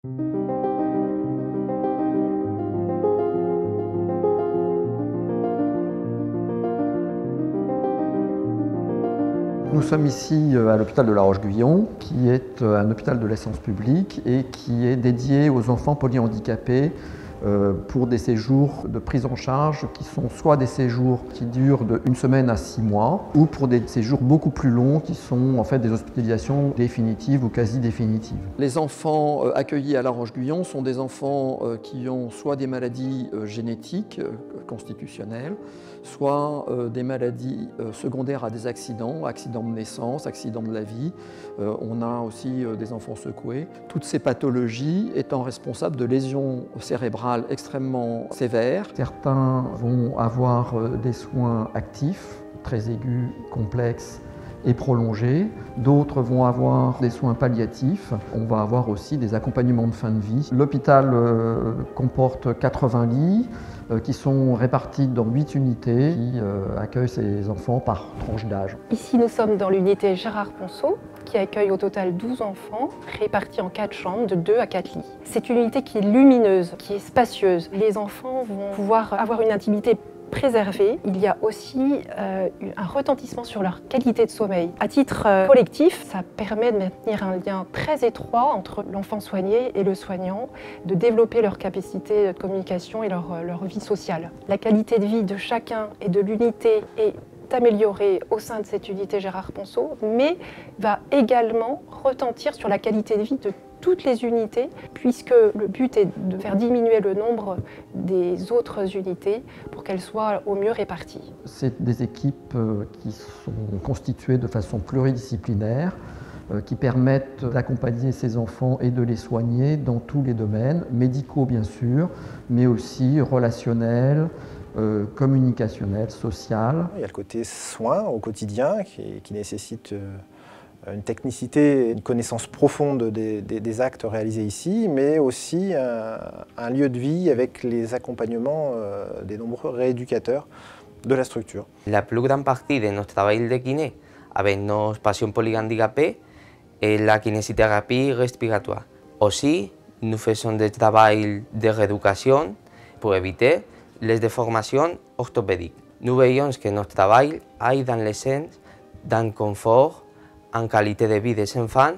Nous sommes ici à l'hôpital de La Roche-Guyon, qui est un hôpital de l'essence publique et qui est dédié aux enfants polyhandicapés pour des séjours de prise en charge qui sont soit des séjours qui durent de 1 semaine à 6 mois ou pour des séjours beaucoup plus longs qui sont en fait des hospitalisations définitives ou quasi définitives. Les enfants accueillis à La Roche-Guyon sont des enfants qui ont soit des maladies génétiques constitutionnelles, soit des maladies secondaires à des accidents de naissance, accidents de la vie. On a aussi des enfants secoués. Toutes ces pathologies étant responsables de lésions cérébrales extrêmement sévères. Certains vont avoir des soins actifs, très aigus, complexes et prolongés. D'autres vont avoir des soins palliatifs. On va avoir aussi des accompagnements de fin de vie. L'hôpital comporte 80 lits qui sont répartis dans 8 unités qui accueillent ces enfants par tranche d'âge. Ici, nous sommes dans l'unité Gérard Ponceau, qui accueille au total 12 enfants, répartis en 4 chambres de 2 à 4 lits. C'est une unité qui est lumineuse, qui est spacieuse. Les enfants vont pouvoir avoir une intimité préservée. Il y a aussi un retentissement sur leur qualité de sommeil. À titre collectif, ça permet de maintenir un lien très étroit entre l'enfant soigné et le soignant, de développer leur capacité de communication et leur vie sociale. La qualité de vie de chacun et de l'unité est améliorée au sein de cette unité Gérard Ponceau, mais va également retentir sur la qualité de vie de toutes les unités, puisque le but est de faire diminuer le nombre des autres unités pour qu'elles soient au mieux réparties. C'est des équipes qui sont constituées de façon pluridisciplinaire, qui permettent d'accompagner ces enfants et de les soigner dans tous les domaines, médicaux bien sûr, mais aussi relationnels, communicationnel, social. Il y a le côté soin au quotidien qui nécessite une technicité, une connaissance profonde des actes réalisés ici, mais aussi un lieu de vie avec les accompagnements des nombreux rééducateurs de la structure. La plus grande partie de notre travail de kiné avec nos patients polyhandicapés est la kinésithérapie respiratoire. Aussi, nous faisons des travail de rééducation pour éviter les déformations orthopédiques. Nous veillons que notre travail aille dans le sens d'un confort, en qualité de vie des enfants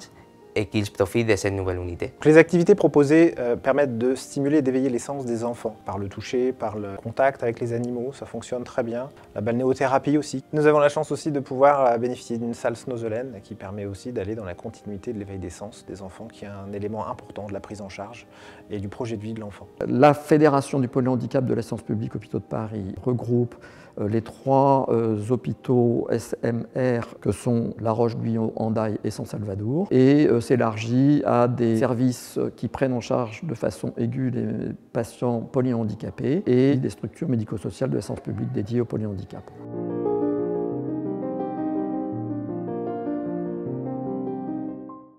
et qu'ils profitent de cette nouvelle unité. Les activités proposées permettent de stimuler et d'éveiller les sens des enfants par le toucher, par le contact avec les animaux, ça fonctionne très bien. La balnéothérapie aussi. Nous avons la chance aussi de pouvoir bénéficier d'une salle snozelaine qui permet aussi d'aller dans la continuité de l'éveil des sens des enfants, qui est un élément important de la prise en charge et du projet de vie de l'enfant. La Fédération du polyhandicap de l'essence publique Hôpitaux de Paris regroupe les 3 hôpitaux SMR que sont La Roche-Guyon, Hendaye et San Salvador et s'élargit à des services qui prennent en charge de façon aiguë les patients polyhandicapés et des structures médico-sociales de l'essence publique dédiées au polyhandicap.